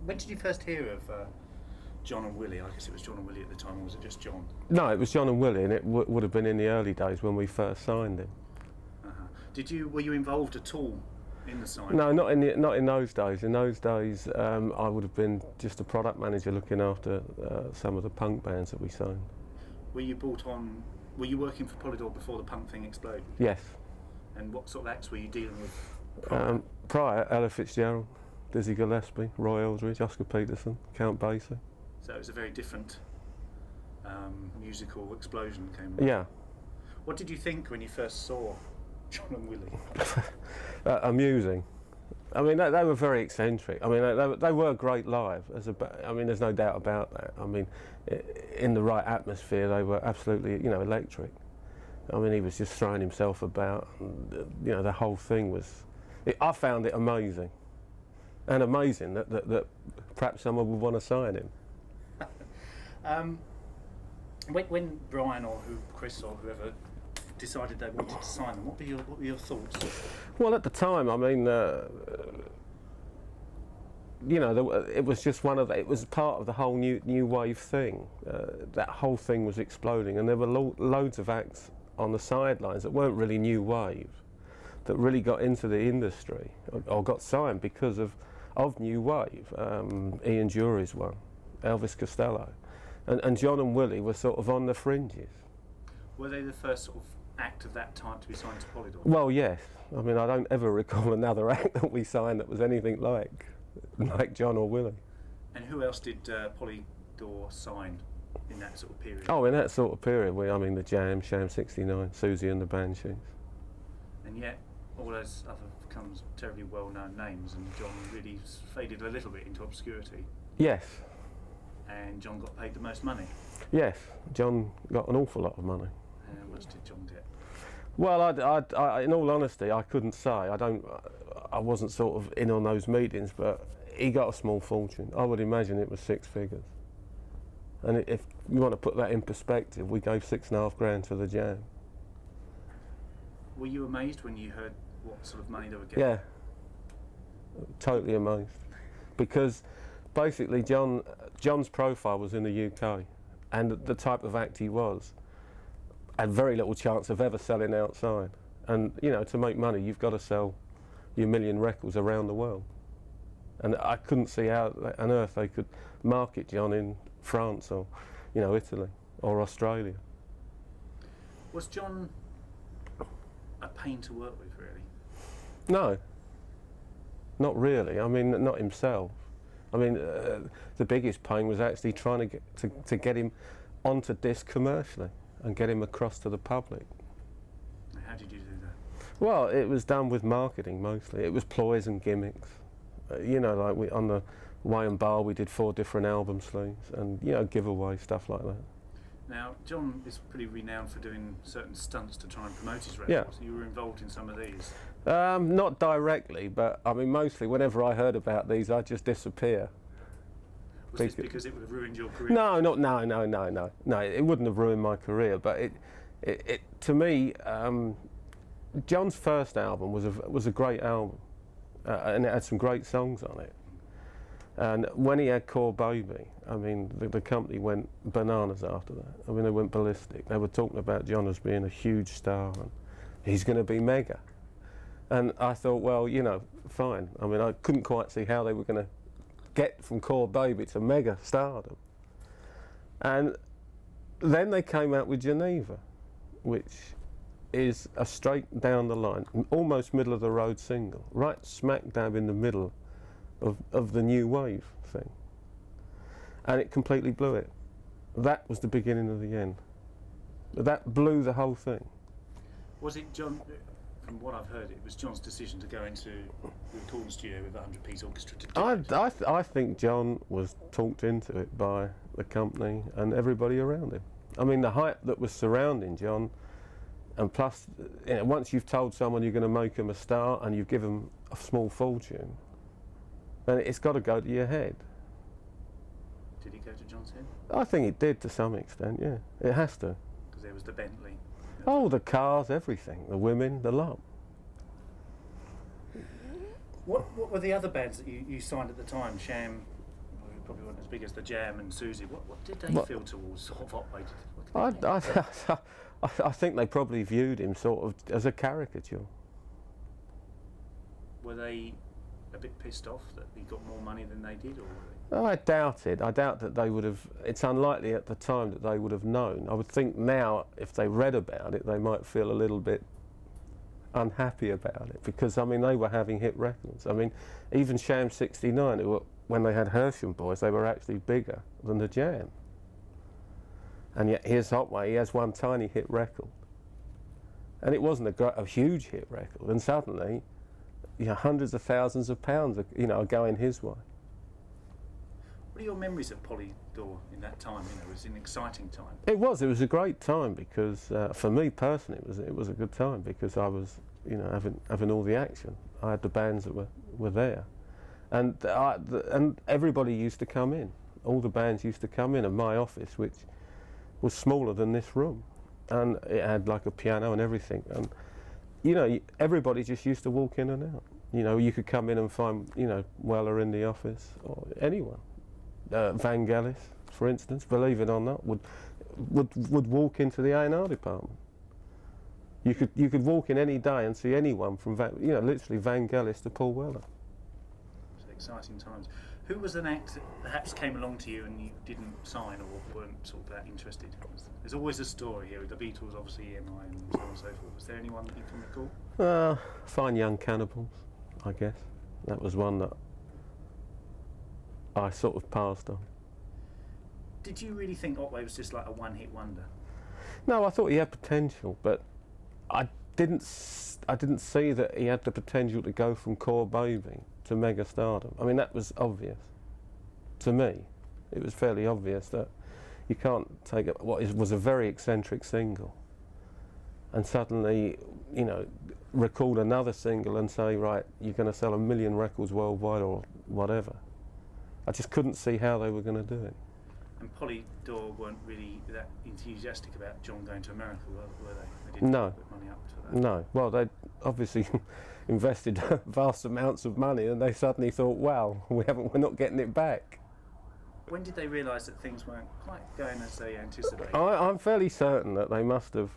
When did you first hear of John and Willie? I guess it was John and Willie at the time, or was it just John? No, it was John and Willie, and it would have been in the early days when we first signed him. Were you involved at all in the signing? No, not in those days. In those days, I would have been just a product manager looking after some of the punk bands that we signed. Were you brought on? Were you working for Polydor before the punk thing exploded? Yes. And what sort of acts were you dealing with? Prior, Ella Fitzgerald, Dizzy Gillespie, Roy Eldridge, Oscar Peterson, Count Basie. So it was a very different musical explosion came. Yeah. What did you think when you first saw John and Willie? Amusing. I mean, they were very eccentric. I mean, they were great live. I mean, there's no doubt about that. I mean, in the right atmosphere, they were absolutely, electric. I mean, he was just throwing himself about. And, the whole thing was. I found it amazing, and amazing that perhaps someone would want to sign him. When Brian or Chris or whoever decided they wanted to sign them, what were your thoughts? Well, at the time, I mean, it was just it was part of the whole new wave thing. That whole thing was exploding, and there were loads of acts on the sidelines that weren't really new wave, that really got into the industry or got signed because of new wave. Ian Jury's one, Elvis Costello, and John and Willie were sort of on the fringes. Were they the first sort of act of that type to be signed to Polydor? Well, yes. I mean, I don't ever recall another act that we signed that was anything like John or Willie. And who else did Polydor sign in that sort of period? Oh, in that sort of period, the Jam, Sham 69, Siouxsie and the Banshees. And yet, all those other becomes terribly well-known names, and John really faded a little bit into obscurity. Yes. And John got paid the most money. Yes, John got an awful lot of money. How much did John get? Well, I, in all honesty, I couldn't say. I wasn't sort of in on those meetings, but he got a small fortune. I would imagine it was 6 figures. And if you want to put that in perspective, we gave $6.5 grand to the Jam. Were you amazed when you heard what sort of money they were getting? Yeah, totally amazed, because basically John's profile was in the UK, and the type of act he was had very little chance of ever selling outside. And to make money, you've got to sell your million records around the world. And I couldn't see how on earth they could market John in France or Italy or Australia. Was John a pain to work with, really? No, not really. I mean, not himself. I mean, the biggest pain was actually trying to get him onto disc commercially and get him across to the public. How did you do that? Well, it was done with marketing mostly. It was ploys and gimmicks. Like on the Otway and Barrett, we did 4 different album sleeves and giveaway stuff like that. Now, John is pretty renowned for doing certain stunts to try and promote his records. Yeah. You were involved in some of these. Not directly, but I mean, mostly whenever I heard about these, I'd just disappear. Was this because it would have ruined your career? No, no. It wouldn't have ruined my career, but it to me, John's first album was a great album, and it had some great songs on it. And when he had Core Baby, I mean, the company went bananas after that. I mean, they went ballistic. They were talking about John as being a huge star, and he's going to be mega. And I thought, well, fine. I mean, I couldn't quite see how they were going to get from Core Baby to mega stardom. And then they came out with Geneva, which is a straight down the line, almost middle of the road single, right smack dab in the middle of the new wave thing. And it completely blew it. That was the beginning of the end. That blew the whole thing. Was it John, from what I've heard, it was John's decision to go into the recording studio with a 100-piece orchestra to do it? I think John was talked into it by the company and everybody around him. I mean, the hype that was surrounding John, and plus, once you've told someone you're going to make them a star and you've given them a small fortune, then it's got to go to your head. Did it go to John's head? I think it did to some extent, yeah. It has to. Because there was the Bentley. Oh, the cars, everything. The women, the lot. What were the other bands that you signed at the time? Sham, probably weren't as big as the Jam and Siouxsie. What did they feel towards sort of Otway? I think they probably viewed him sort of as a caricature. Were they a bit pissed off that he got more money than they did, or? I doubt it. I doubt that they would have. It's unlikely at the time that they would have known. I would think now, if they read about it, they might feel a little bit unhappy about it, because I mean they were having hit records. I mean, even Sham 69, when they had Hersham Boys, they were actually bigger than the Jam. And yet here's Otway, he has one tiny hit record, and it wasn't a huge hit record. And suddenly, you know, hundreds of thousands of pounds, are going his way. What are your memories of Polydor in that time? You know, it was an exciting time. It was a great time, because for me personally, it was a good time, because I was, you know, having all the action. I had the bands that were there, and everybody used to come in. All the bands used to come in, and my office, which was smaller than this room, and it had like a piano and everything, and you know, everybody just used to walk in and out. You know, you could come in and find, you know, Weller in the office, or anyone. Vangelis, for instance, believe it or not, would walk into the A&R department. You could walk in any day and see anyone from literally Vangelis to Paul Weller. It's exciting times. Who was an act that perhaps came along to you and you didn't sign or weren't sort of that interested? There's always a story here with the Beatles, obviously EMI and so on and so forth. Was there anyone that you can recall? Fine Young Cannibals, I guess. That was one that I sort of passed on. Did you really think Otway was just like a one-hit wonder? No, I thought he had potential, but I didn't see that he had the potential to go from core baby to mega stardom. I mean, that was obvious to me. It was fairly obvious that you can't take what was a very eccentric single and suddenly, you know, record another single and say, right, you're going to sell 1 million records worldwide or whatever. I just couldn't see how they were going to do it. And Polydor weren't really that enthusiastic about John going to America, were they? They didn't No. put money up for that. No. Well, they obviously invested vast amounts of money, and they suddenly thought, well, we're not getting it back. When did they realise that things weren't quite going as they anticipated? I'm fairly certain that they must have.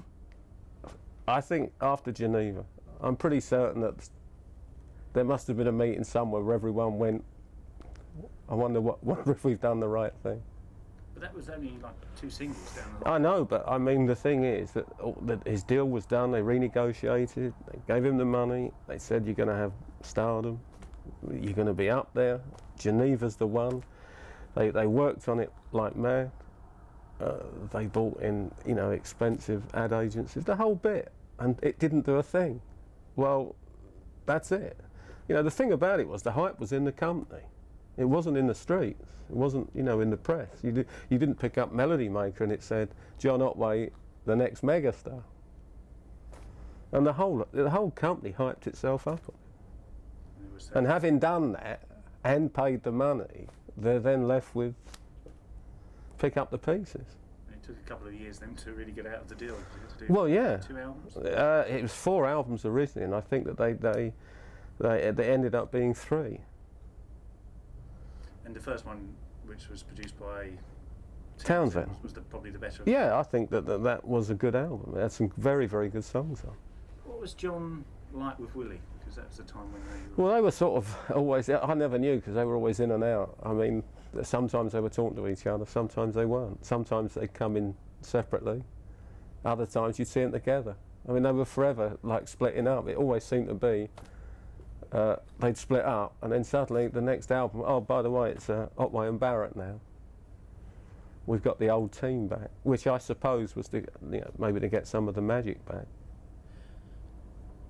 I think after Geneva, I'm pretty certain that there must have been a meeting somewhere where everyone went, I wonder if we've done the right thing. But that was only like 2 singles down the line. I know, but I mean, the thing is that his deal was done, they renegotiated, they gave him the money, they said you're going to have stardom, you're going to be up there, Geneva's the one. They worked on it like mad. They bought in, you know, expensive ad agencies, the whole bit, and it didn't do a thing. Well, that's it. You know, the thing about it was the hype was in the company. It wasn't in the streets. It wasn't, you know, in the press. You didn't pick up Melody Maker and it said John Otway, the next megastar. And the whole company hyped itself up. And having done that and paid the money, they're then left with pick up the pieces. It took a couple of years then to really get out of the deal. Well, yeah. 2 albums? It was 4 albums originally, and I think that they ended up being 3. And the first one, which was produced by Townsend, was probably the better. Yeah, I think that was a good album. It had some very, very good songs on. What was John like with Willie? Because that was the time when they were... Well, they were sort of always, I never knew because they were always in and out. I mean, sometimes they were talking to each other, sometimes they weren't. Sometimes they'd come in separately, other times you'd see them together. I mean, they were forever like splitting up. It always seemed to be, they'd split up and then suddenly the next album, oh, by the way, it's Otway and Barrett now. We've got the old team back, which I suppose was to, you know, maybe to get some of the magic back.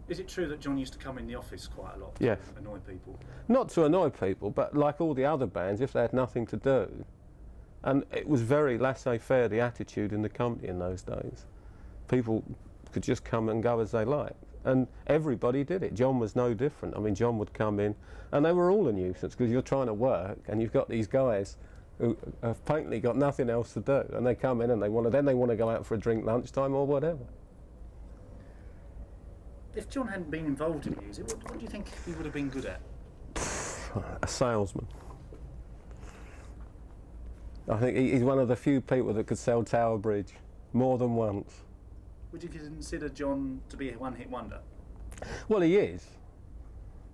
Is it true that John used to come in the office quite a lot Yes. to annoy people? Not to annoy people, but like all the other bands, if they had nothing to do, and it was very laissez-faire, the attitude in the company in those days. People could just come and go as they liked, and everybody did it. John was no different. I mean, John would come in, and they were all a nuisance because you're trying to work, and you've got these guys who have patently got nothing else to do, and they come in and they want to go out for a drink lunchtime or whatever. If John hadn't been involved in music, what do you think he would have been good at? A salesman. I think he's one of the few people that could sell Tower Bridge more than once. Would you consider John to be a one-hit wonder? Well, he is.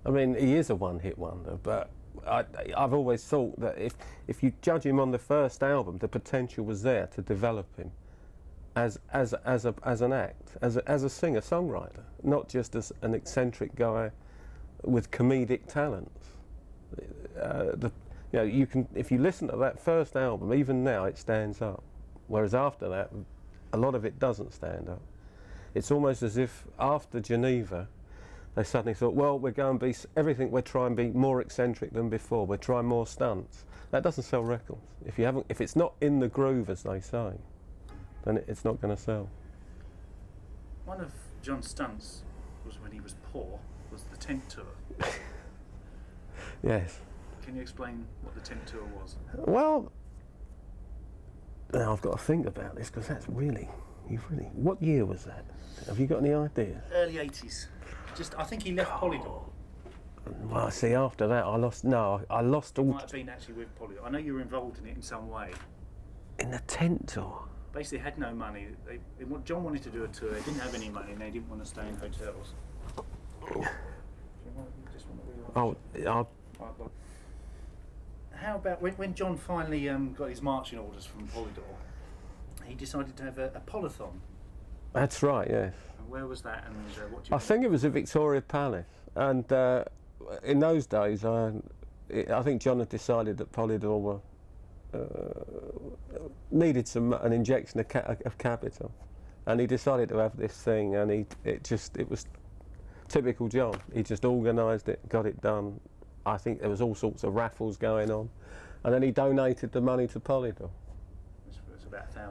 I mean, he is a one-hit wonder, but I've always thought that if you judge him on the first album, the potential was there to develop him as an act, as a singer-songwriter, not just as an eccentric guy with comedic talents. You can, if you listen to that first album, even now it stands up, whereas after that, a lot of it doesn't stand up. It's almost as if after Geneva, they suddenly thought, well, we're going to be everything. We're trying to be more eccentric than before. We're trying more stunts. That doesn't sell records. If it's not in the groove, as they say, then it's not going to sell. One of John's stunts was when he was poor. Was the tent tour? Yes. Can you explain what the tent tour was? Well, now I've got to think about this because that's really. What year was that? Have you got any idea? Early 80s. I think he left Polydor. Well, see, after that, I lost all. Might have been actually with Polydor. I know you were involved in it in some way. In the tent tour? Basically, had no money. John wanted to do a tour. They didn't have any money, and they didn't want to stay in hotels. How about when John finally got his marching orders from Polydor? He decided to have a polython. That's right, yes. And where was that? And what do you I think it was at Victoria Palace. And in those days, I think John had decided that Polydor needed an injection of capital. And he decided to have this thing, and it was typical John. He just organised it, got it done. I think there was all sorts of raffles going on. And then he donated the money to Polydor. It's about £1,000,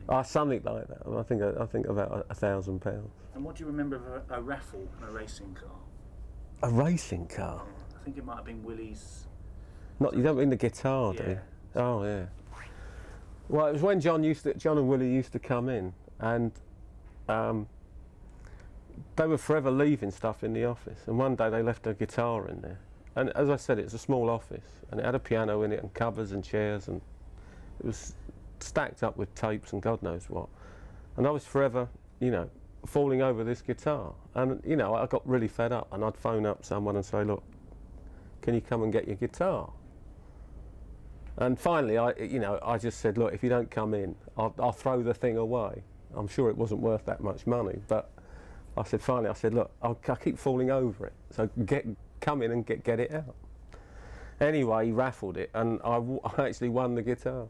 I think. Something like that. I think about £1,000. And what do you remember of a raffle in a racing car? A racing car? Yeah, I think it might have been Willie's. You don't mean the guitar, do you? Oh yeah. Well, it was when John and Willie used to come in, and they were forever leaving stuff in the office. And one day they left a guitar in there. And as I said, it's a small office, and it had a piano in it, and covers and chairs, and it was stacked up with tapes and God knows what. And I was forever, falling over this guitar. And, I got really fed up, and I'd phone up someone and say, look, can you come and get your guitar? And finally, I just said, look, if you don't come in, I'll throw the thing away. I'm sure it wasn't worth that much money, but finally, I said, look, I keep falling over it, so come in and get it out. Anyway, he raffled it, and I actually won the guitar.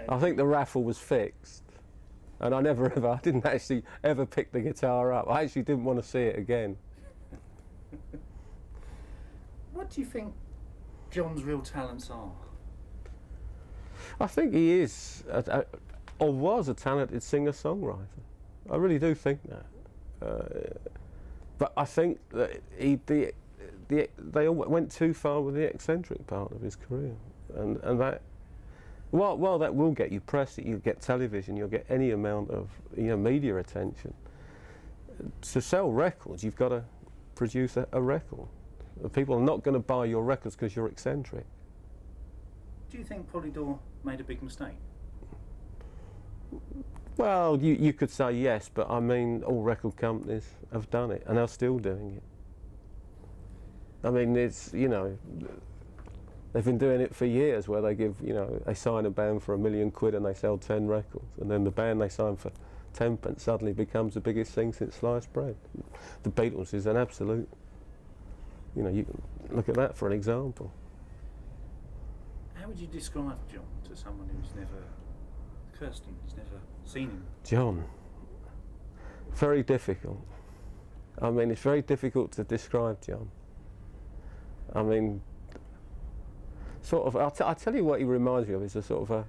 I think the raffle was fixed, and I didn't actually ever pick the guitar up. I actually didn't want to see it again. What do you think John's real talents are? I think he is, or was, a talented singer-songwriter. I really do think that. But I think that they all went too far with the eccentric part of his career, and that. Well, that will get you press. You'll get television. You'll get any amount of media attention. To sell records, you've got to produce a record. People are not going to buy your records because you're eccentric. Do you think Polydor made a big mistake? Well, you could say yes, but I mean, all record companies have done it, and are still doing it. I mean, it's, they've been doing it for years, where they give, they sign a band for £1 million and they sell 10 records, and then the band they sign for 10p suddenly becomes the biggest thing since sliced bread. The Beatles is an absolute, you can look at that for an example. How would you describe John to someone who's never, Kirsten, who's never seen him? John, very difficult. I mean, it's very difficult to describe John. I mean, sort of, I'll tell you what he reminds me of. Is a sort of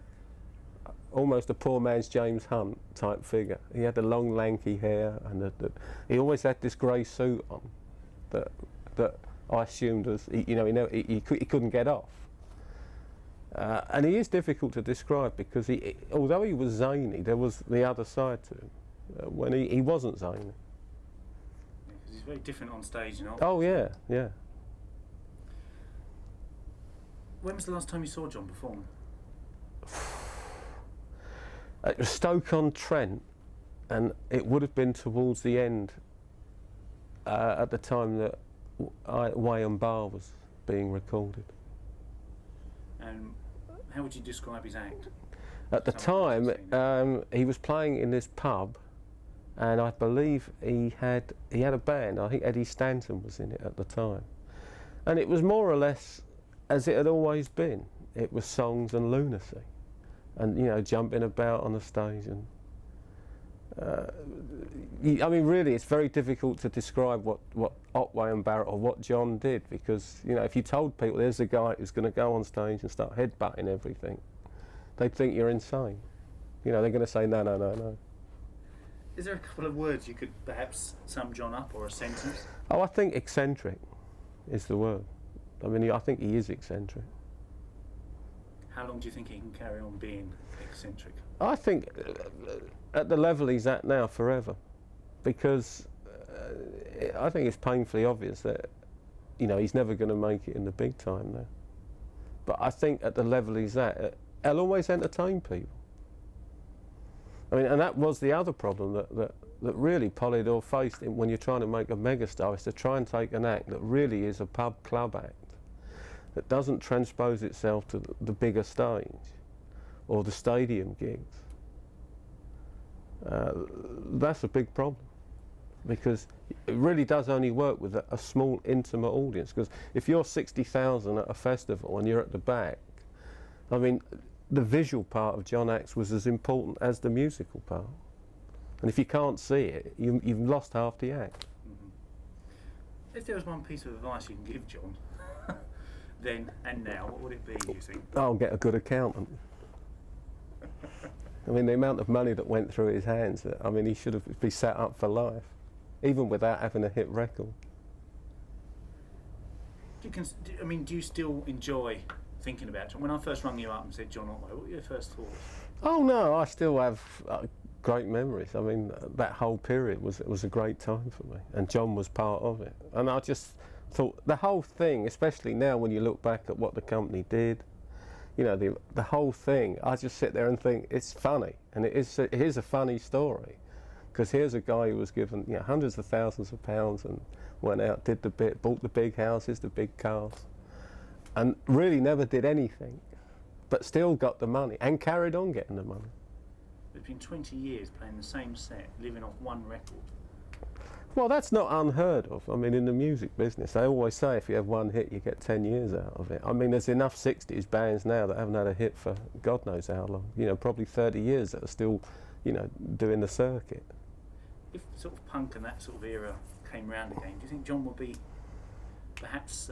almost a poor man's James Hunt type figure. He had the long lanky hair, and he always had this grey suit on that I assumed was, he couldn't get off. And he is difficult to describe because although he was zany, there was the other side to him when he wasn't zany. Yeah, because he's very different on stage and off. Oh yeah, yeah. When was the last time you saw John perform? It was Stoke-on-Trent, and it would have been towards the end at the time that Otway and Barrett was being recorded. And how would you describe his act? At the time, he was playing in this pub, and I believe he had a band. I think Eddie Stanton was in it at the time, and it was more or less as it had always been. It was songs and lunacy, and you know, jumping about on the stage. And I mean, really, it's very difficult to describe what Otway and Barrett or what John did, because you know, if you told people there's a guy who's going to go on stage and start headbutting everything, they'd think you're insane. You know, they're going to say no, no, no, no. Is there a couple of words you could perhaps sum John up, or a sentence? Oh, I think eccentric is the word. I mean, I think he is eccentric. How long do you think he can carry on being eccentric? I think at the level he's at now, forever, because I think it's painfully obvious that, you know, he's never going to make it in the big time now. But I think at the level he's at, he'll always entertain people. I mean, and that was the other problem that really Polydor faced when you're trying to make a megastar, is to try and take an act that really is a pub club act, that doesn't transpose itself to the bigger stage or the stadium gigs. That's a big problem, because it really does only work with a small, intimate audience. Because if you're 60,000 at a festival and you're at the back, I mean, the visual part of John Acts was as important as the musical part. And if you can't see it, you've lost half the act. If there was one piece of advice you can give John, then and now, what would it be, you think? I'll get a good accountant. I mean, the amount of money that went through his hands, I mean, he should have been set up for life, even without having a hit record. Do you still enjoy thinking about John? When I first rang you up and said John Otway, what were your first thoughts? Oh no, I still have great memories. I mean, that whole period was a great time for me, and John was part of it. And I just thought the whole thing, especially now when you look back at what the company did, you know, the whole thing, I just sit there and think it's funny, and it is a funny story, because here's a guy who was given, you know, hundreds of thousands of pounds and went out, did the bit, bought the big houses, the big cars, and really never did anything, but still got the money and carried on getting the money. It's been 20 years playing the same set, living off one record. Well, that's not unheard of. I mean, in the music business, they always say if you have one hit, you get 10 years out of it. I mean, there's enough 60s bands now that haven't had a hit for God knows how long. You know, probably 30 years that are still, you know, doing the circuit. If sort of punk and that sort of era came round again, do you think John would be perhaps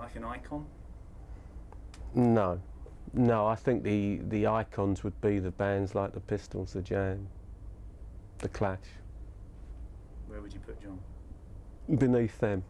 like an icon? No. No, I think the icons would be the bands like the Pistols, the Jam, the Clash. Where would you put John? Beneath them.